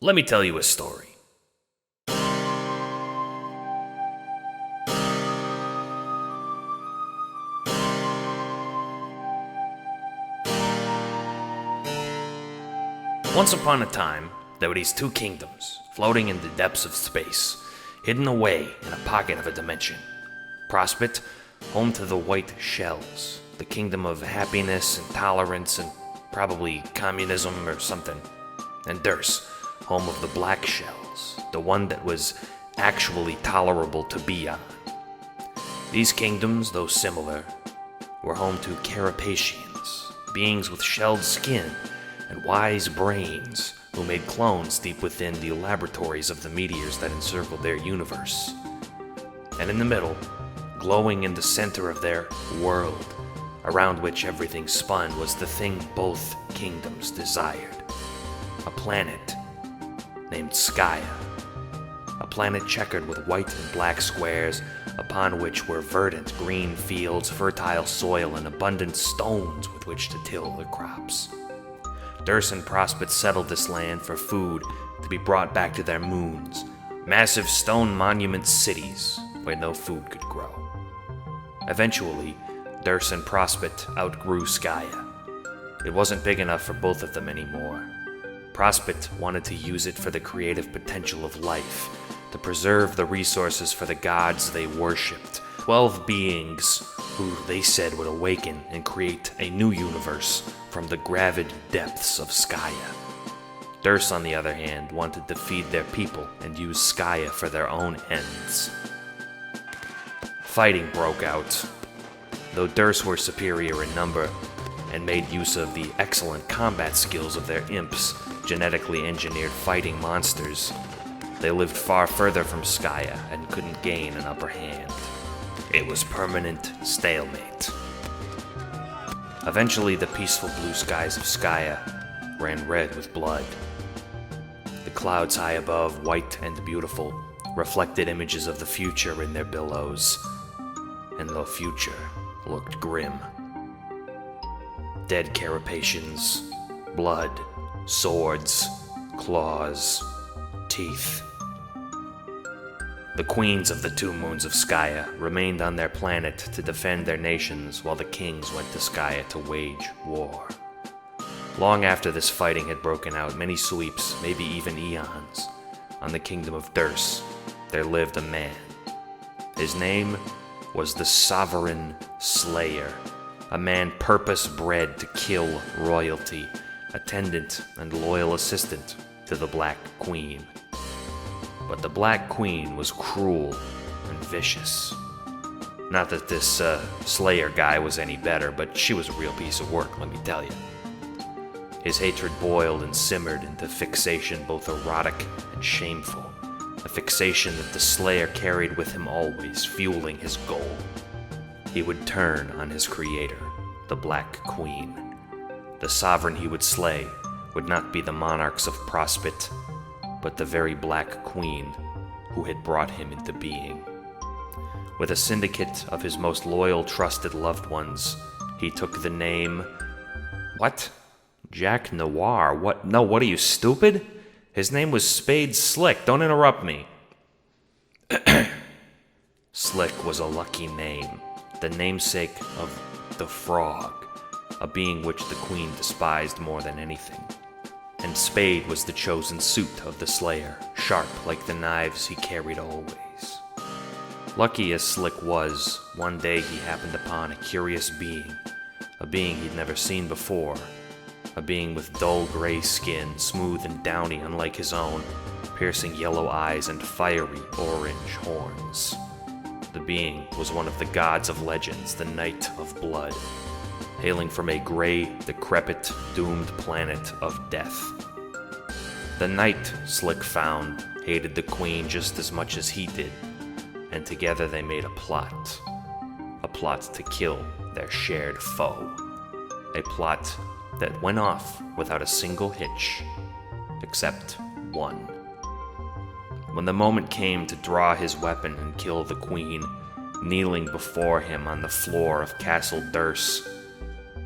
Let me tell you a story. Once upon a time, there were these two kingdoms, floating in the depths of space, hidden away in a pocket of a dimension. Prospect, home to the white shells, the kingdom of happiness and tolerance and probably communism or something. And Durst, home of the black shells, the one that was actually tolerable to be on. These kingdoms, though similar, were home to carapacians, beings with shelled skin and wise brains who made clones deep within the laboratories of the meteors that encircled their universe. And in the middle, glowing in the center of their world, around which everything spun, was the thing both kingdoms desired. A planet named Skya. A planet checkered with white and black squares, upon which were verdant green fields, fertile soil, and abundant stones with which to till the crops. Durst and Prospect settled this land for food to be brought back to their moons, massive stone monument cities where no food could grow. Eventually, Durst and Prospect outgrew Skya. It wasn't big enough for both of them anymore. Prospect wanted to use it for the creative potential of life, to preserve the resources for the gods they worshipped, 12 beings who they said would awaken and create a new universe from the gravid depths of Skya. Durst, on the other hand, wanted to feed their people and use Skya for their own ends. Fighting broke out. Though Durst were superior in number and made use of the excellent combat skills of their imps, genetically engineered fighting monsters, they lived far further from Skya and couldn't gain an upper hand. It was permanent stalemate. Eventually, the peaceful blue skies of Skya ran red with blood. The clouds high above, white and beautiful, reflected images of the future in their billows, and the future looked grim. Dead carapacians, blood, swords, claws, teeth. The queens of the two moons of Skya remained on their planet to defend their nations while the kings went to Skya to wage war. Long after this fighting had broken out, many sweeps, maybe even eons, on the kingdom of Durst, there lived a man. His name was the Sovereign Slayer, a man purpose-bred to kill royalty, attendant and loyal assistant to the Black Queen. But the Black Queen was cruel and vicious. Not that this Slayer guy was any better, but she was a real piece of work, let me tell you. His hatred boiled and simmered into fixation both erotic and shameful, a fixation that the Slayer carried with him always, fueling his goal. He would turn on his creator, the Black Queen. The sovereign he would slay would not be the monarchs of Prospect, but the very Black Queen who had brought him into being. With a syndicate of his most loyal, trusted loved ones, he took the name... What? Jack Noir? What? No, what are you, stupid? His name was Spade Slick. Don't interrupt me. Slick was a lucky name, the namesake of the Frog, a being which the Queen despised more than anything. And Spade was the chosen suit of the Slayer, sharp like the knives he carried always. Lucky as Slick was, one day he happened upon a curious being, a being he'd never seen before, a being with dull gray skin, smooth and downy unlike his own, piercing yellow eyes and fiery orange horns. The being was one of the gods of legends, the Knight of Blood, hailing from a gray, decrepit, doomed planet of death. The Knight, Slick found, hated the Queen just as much as he did, and together they made a plot to kill their shared foe, a plot that went off without a single hitch, except one. When the moment came to draw his weapon and kill the Queen, kneeling before him on the floor of Castle Durst,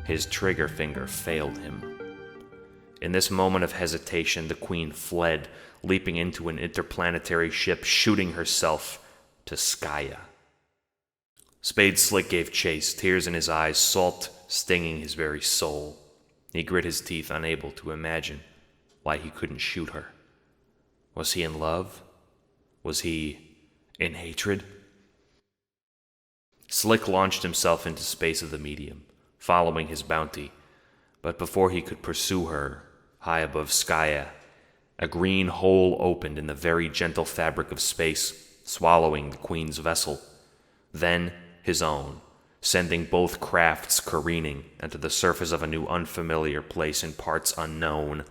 his trigger finger failed him. In this moment of hesitation, the queen fled, leaping into an interplanetary ship, shooting herself to Skaya. Spade Slick gave chase, tears in his eyes, salt stinging his very soul. He grit his teeth, unable to imagine why he couldn't shoot her. Was he in love? Was he in hatred? Slick launched himself into space of the medium, following his bounty, but before he could pursue her, high above Skaya, a green hole opened in the very gentle fabric of space, swallowing the queen's vessel, then his own, sending both crafts careening into the surface of a new unfamiliar place in parts unknown,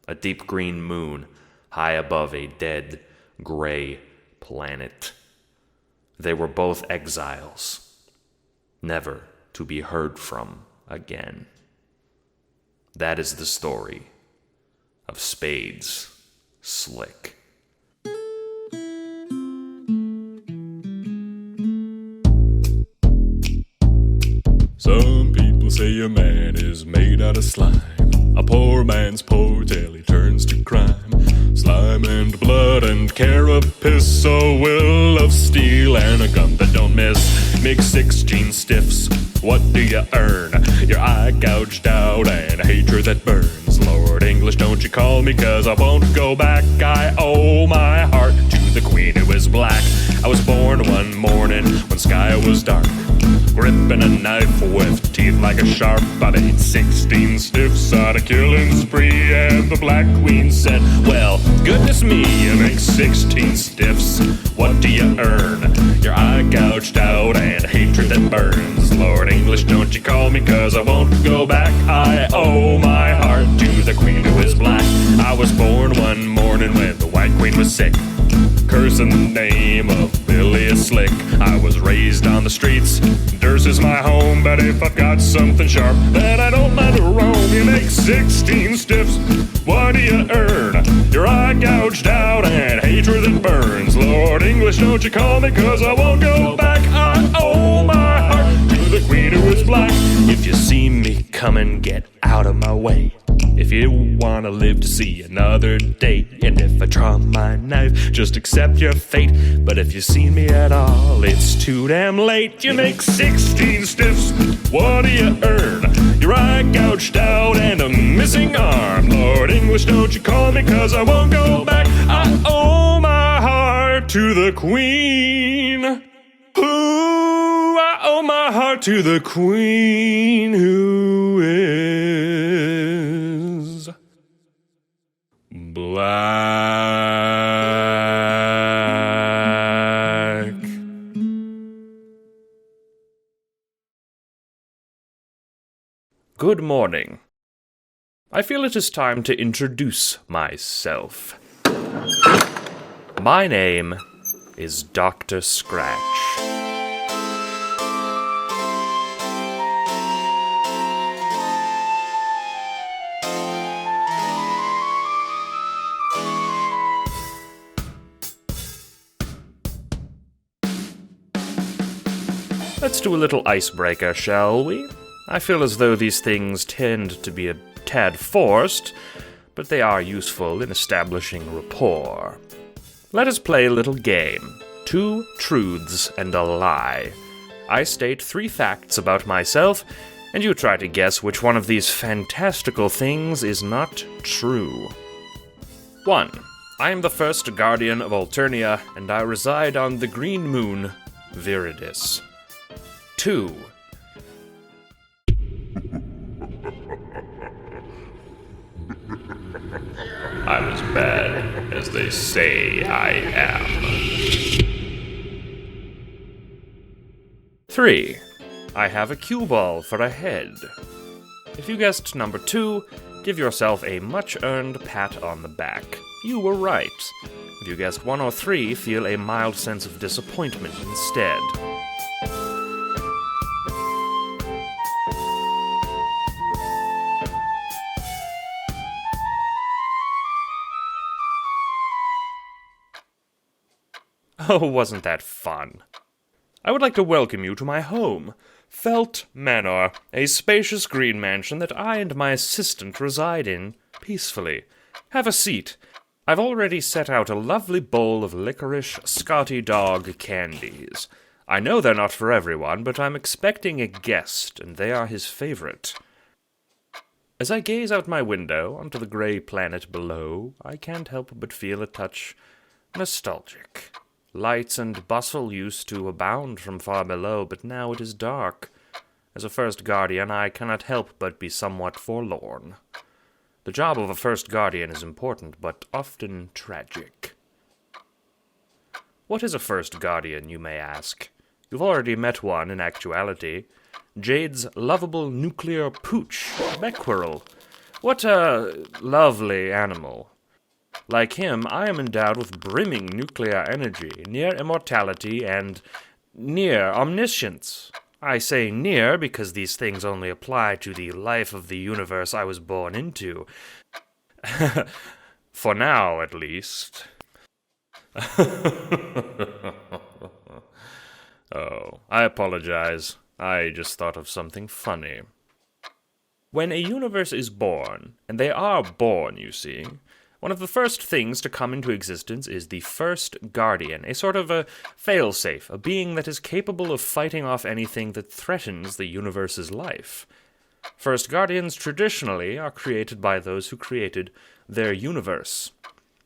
a deep green moon high above a dead, gray planet. They were both exiles, never to be heard from again. That is the story of Spades Slick. Some people say a man is made out of slime. A poor man's poor till he turns to crime. Slime and blood and carapace, a will of steel and a gun that don't miss. Mix 16 stiffs, what do you earn? Your eye gouged out and hatred that burns. Lord English, don't you call me, cause I won't go back. I owe my heart to the queen who is black. I was born one morning when sky was dark, gripping a knife with teeth like a sharp. I made 16 stiffs on a killing spree, and the Black Queen said, well, goodness me, you make 16 stiffs, what do you earn? Your eye gouged out and hatred that burns. Lord English, don't you call me, cause I won't go back. I owe my heart to the queen who is black. I was born one morning when the White Queen was sick, cursing the name of Billy Slick. I was raised on the streets, Durst is my home, but if I've got something sharp, then I don't mind to roam. You make 16 stiffs, what do you earn? Your eye gouged out and hatred that burns. Lord English, don't you call me, cause I won't go back. I owe my heart to the queen who is black. If you see me coming, get out of my way. If you wanna live to see another day, and if I draw my knife, just accept your fate. But if you see me at all, it's too damn late. You make 16 stiffs, what do you earn? Your eye gouged out and a missing arm. Lord English, don't you call me, cause I won't go back. I owe my heart to the queen. Ooh, I owe my heart to the queen who is black. Good morning. I feel it is time to introduce myself. My name is Dr. Scratch. Let's do a little icebreaker, shall we? I feel as though these things tend to be a tad forced, but they are useful in establishing rapport. Let us play a little game. 2 truths and a lie. I state 3 facts about myself, and you try to guess which one of these fantastical things is not true. 1. I am the first guardian of Alternia, and I reside on the green moon, Viridis. 2. I'm as bad as they say I am. 3. I have a cue ball for a head. If you guessed number 2, give yourself a much-earned pat on the back. You were right. If you guessed 1 or 3, feel a mild sense of disappointment instead. Oh, wasn't that fun? I would like to welcome you to my home, Felt Manor, a spacious green mansion that I and my assistant reside in peacefully. Have a seat. I've already set out a lovely bowl of licorice Scotty dog candies. I know they're not for everyone, but I'm expecting a guest, and they are his favorite. As I gaze out my window onto the gray planet below, I can't help but feel a touch nostalgic. Lights and bustle used to abound from far below, but now it is dark. As a first guardian, I cannot help but be somewhat forlorn. The job of a first guardian is important, but often tragic. What is a first guardian, you may ask? You've already met one in actuality. Jade's lovable nuclear pooch, Becquerel. What a lovely animal. Like him, I am endowed with brimming nuclear energy, near immortality, and near omniscience. I say near because these things only apply to the life of the universe I was born into. For now, at least. Oh, I apologize. I just thought of something funny. When a universe is born, and they are born, you see, one of the first things to come into existence is the first guardian, a sort of a failsafe, a being that is capable of fighting off anything that threatens the universe's life. First guardians traditionally are created by those who created their universe.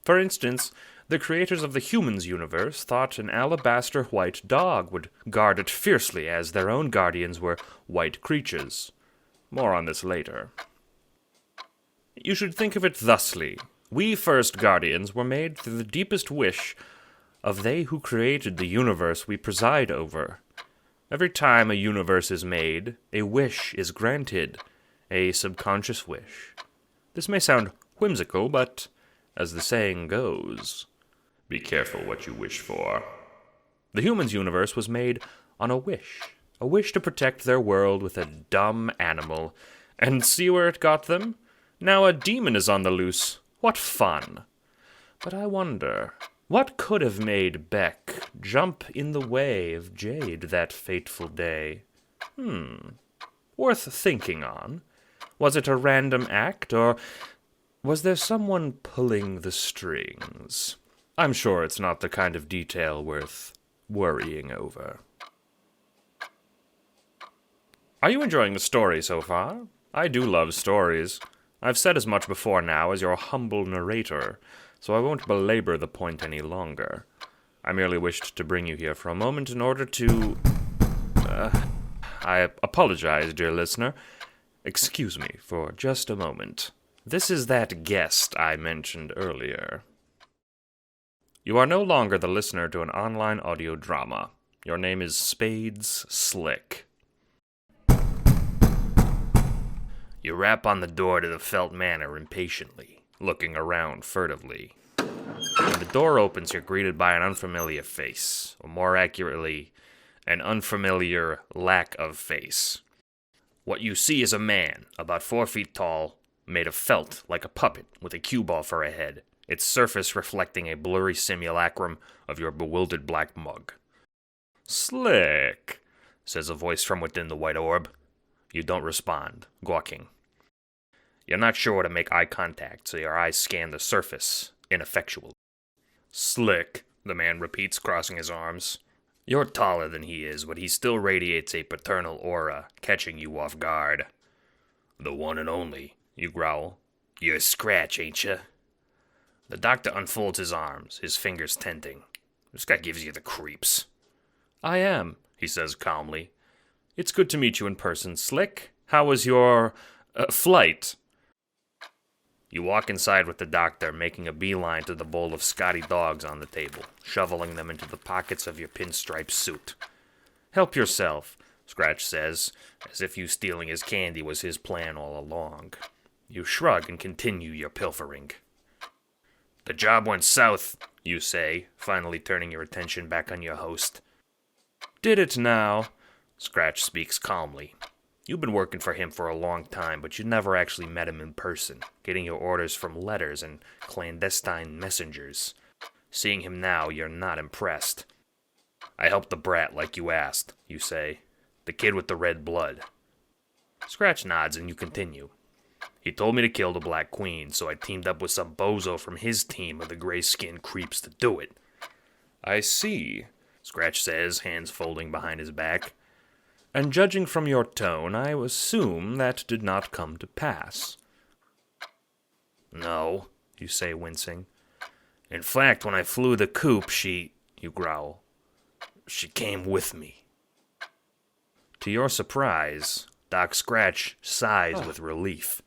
For instance, the creators of the humans universe thought an alabaster white dog would guard it fiercely, as their own guardians were white creatures. More on this later. You should think of it thusly. We first guardians were made through the deepest wish of they who created the universe we preside over. Every time a universe is made, a wish is granted, a subconscious wish. This may sound whimsical, but, as the saying goes, be careful what you wish for. The humans' universe was made on a wish to protect their world with a dumb animal, and see where it got them? Now a demon is on the loose. What fun! But I wonder, what could have made Beck jump in the way of Jade that fateful day? Worth thinking on. Was it a random act, or was there someone pulling the strings? I'm sure it's not the kind of detail worth worrying over. Are you enjoying the story so far? I do love stories. I've said as much before now as your humble narrator, so I won't belabor the point any longer. I merely wished to bring you here for a moment in order to... I apologize, dear listener. Excuse me for just a moment. This is that guest I mentioned earlier. You are no longer the listener to an online audio drama. Your name is Spades Slick. You rap on the door to the Felt Manor impatiently, looking around furtively. When the door opens, you're greeted by an unfamiliar face, or more accurately, an unfamiliar lack of face. What you see is a man, about 4 feet tall, made of felt like a puppet, with a cue ball for a head, its surface reflecting a blurry simulacrum of your bewildered black mug. "Slick," says a voice from within the white orb. You don't respond, gawking. You're not sure to make eye contact, so your eyes scan the surface, ineffectually. "Slick," the man repeats, crossing his arms. You're taller than he is, but he still radiates a paternal aura, catching you off guard. "The one and only," you growl. "You're Scratch, ain't you?" The doctor unfolds his arms, his fingers tenting. "This guy gives you the creeps." "I am," he says calmly. "It's good to meet you in person, Slick. How was your, flight?" You walk inside with the doctor, making a beeline to the bowl of Scotty dogs on the table, shoveling them into the pockets of your pinstripe suit. "Help yourself," Scratch says, as if you stealing his candy was his plan all along. You shrug and continue your pilfering. "The job went south," you say, finally turning your attention back on your host. "Did it now?" Scratch speaks calmly. You've been working for him for a long time, but you never actually met him in person, getting your orders from letters and clandestine messengers. Seeing him now, you're not impressed. "I helped the brat like you asked," you say. "The kid with the red blood." Scratch nods and you continue. He told me to kill the Black Queen, so I teamed up with some bozo from his team of the gray-skinned creeps to do it. I see, Scratch says, hands folding behind his back. And judging from your tone, I assume that did not come to pass. No, you say, wincing. In fact, when I flew the coop, you growl. She came with me. To your surprise, Doc Scratch sighs with relief.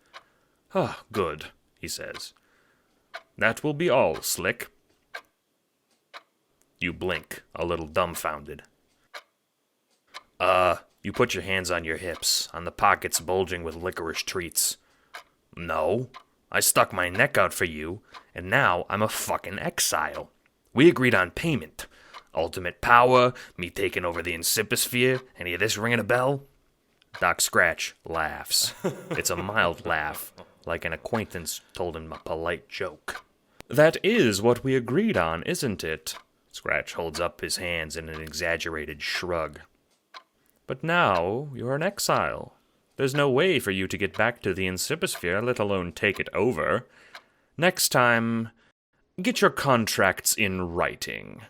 Ah, good, he says. That will be all, Slick. You blink, a little dumbfounded. You put your hands on your hips, on the pockets bulging with licorice treats. No, I stuck my neck out for you, and now I'm a fucking exile. We agreed on payment. Ultimate power, me taking over the Insiposphere, any of this ringing a bell? Doc Scratch laughs. It's a mild laugh, like an acquaintance told him a polite joke. That is what we agreed on, isn't it? Scratch holds up his hands in an exaggerated shrug. But now you're an exile. There's no way for you to get back to the Insiposphere, let alone take it over. Next time, get your contracts in writing.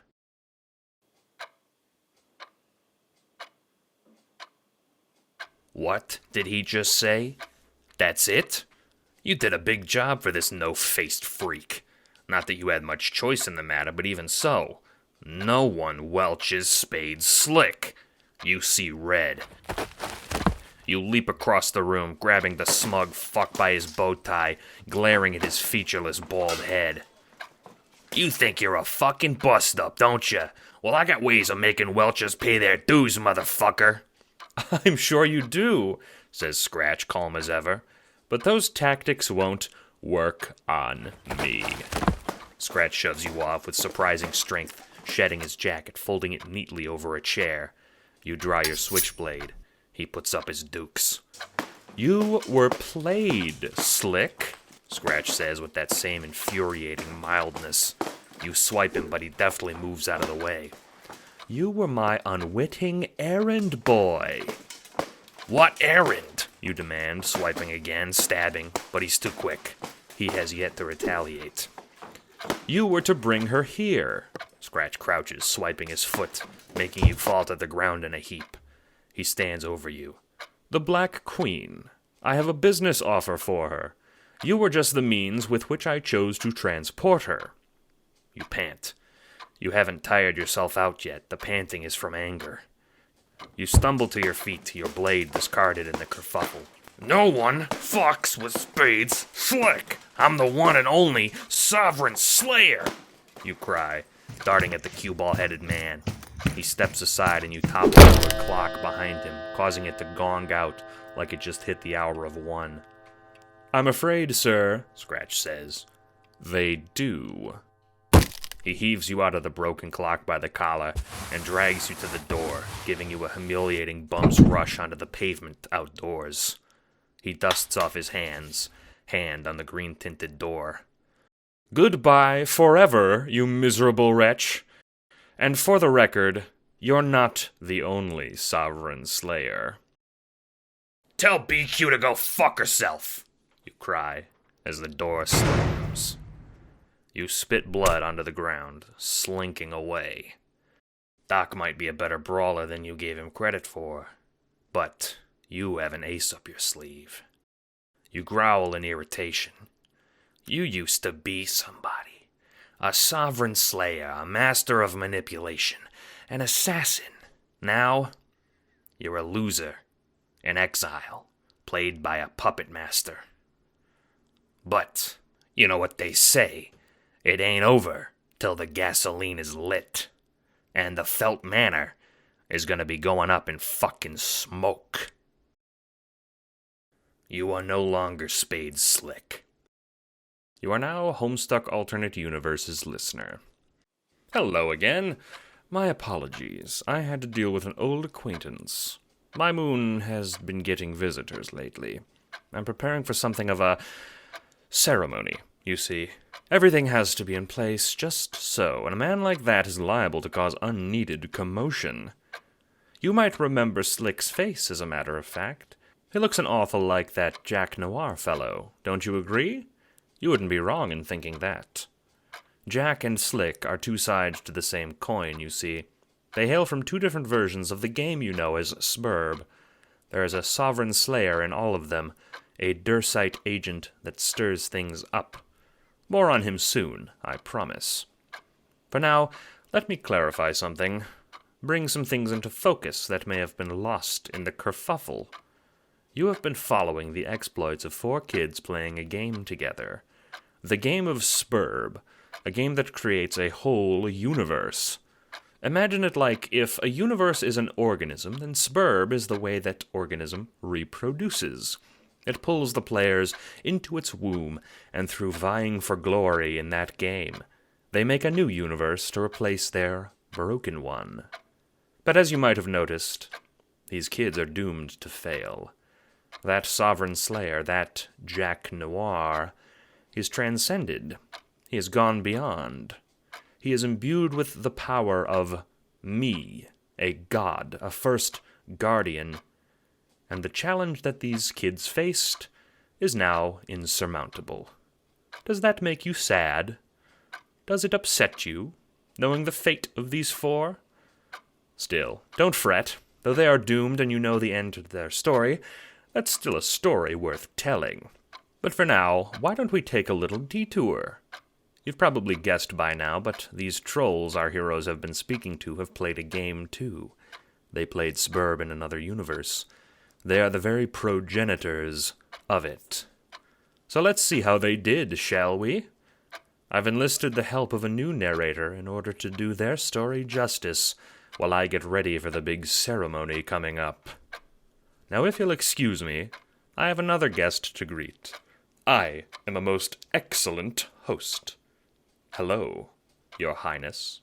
What did he just say? That's it? You did a big job for this no-faced freak. Not that you had much choice in the matter, but even so, no one welches Spade Slick. You see red. You leap across the room, grabbing the smug fuck by his bow tie, glaring at his featureless bald head. You think you're a fucking bust-up, don't you? Well, I got ways of making Welchers pay their dues, motherfucker. I'm sure you do, says Scratch, calm as ever. But those tactics won't work on me. Scratch shoves you off with surprising strength, shedding his jacket, folding it neatly over a chair. You draw your switchblade. He puts up his dukes. You were played, Slick, Scratch says with that same infuriating mildness. You swipe him, but he deftly moves out of the way. You were my unwitting errand boy. What errand? You demand, swiping again, stabbing, but he's too quick. He has yet to retaliate. You were to bring her here. Scratch crouches, swiping his foot, making you fall to the ground in a heap. He stands over you. The Black Queen. I have a business offer for her. You were just the means with which I chose to transport her. You pant. You haven't tired yourself out yet. The panting is from anger. You stumble to your feet, your blade discarded in the kerfuffle. No one fucks with Spades Slick. I'm the one and only Sovereign Slayer, you cry, darting at the cue-ball-headed man. He steps aside and you topple over a clock behind him, causing it to gong out like it just hit the hour of 1. I'm afraid, sir, Scratch says. They do. He heaves you out of the broken clock by the collar and drags you to the door, giving you a humiliating bum's rush onto the pavement outdoors. He dusts off his hand on the green-tinted door. Goodbye forever, you miserable wretch. And for the record, you're not the only Sovereign Slayer. Tell BQ to go fuck herself, you cry as the door slams. You spit blood onto the ground, slinking away. Doc might be a better brawler than you gave him credit for, but you have an ace up your sleeve. You growl in irritation. You used to be somebody. A Sovereign Slayer, a master of manipulation, an assassin. Now, you're a loser, an exile, played by a puppet master. But, you know what they say, it ain't over till the gasoline is lit. And the Felt Manor is gonna be going up in fucking smoke. You are no longer Spade Slick. You are now a Homestuck Alternate Universe's listener. Hello again. My apologies. I had to deal with an old acquaintance. My moon has been getting visitors lately. I'm preparing for something of a ceremony, you see. Everything has to be in place just so, and a man like that is liable to cause unneeded commotion. You might remember Slick's face, as a matter of fact. He looks an awful like that Jack Noir fellow, don't you agree? You wouldn't be wrong in thinking that. Jack and Slick are two sides to the same coin, you see. They hail from two different versions of the game you know as Spurb. There is a sovereign slayer in all of them, a Dursite agent that stirs things up. More on him soon, I promise. For now, let me clarify something. Bring some things into focus that may have been lost in the kerfuffle. You have been following the exploits of four kids playing a game together. The game of Spurb, a game that creates a whole universe. Imagine it like if a universe is an organism, then Spurb is the way that organism reproduces. It pulls the players into its womb, and through vying for glory in that game, they make a new universe to replace their broken one. But as you might have noticed, these kids are doomed to fail. That sovereign slayer, that Jack Noir, he's transcended. He has gone beyond. He is imbued with the power of me, a god, a first guardian, and the challenge that these kids faced is now insurmountable. Does that make you sad? Does it upset you, knowing the fate of these four? Still, don't fret. Though they are doomed and you know the end to their story, that's still a story worth telling. But for now, why don't we take a little detour? You've probably guessed by now, but these trolls our heroes have been speaking to have played a game too. They played Spurb in another universe. They are the very progenitors of it. So let's see how they did, shall we? I've enlisted the help of a new narrator in order to do their story justice while I get ready for the big ceremony coming up. Now if you'll excuse me, I have another guest to greet. I am a most excellent host. Hello, Your Highness.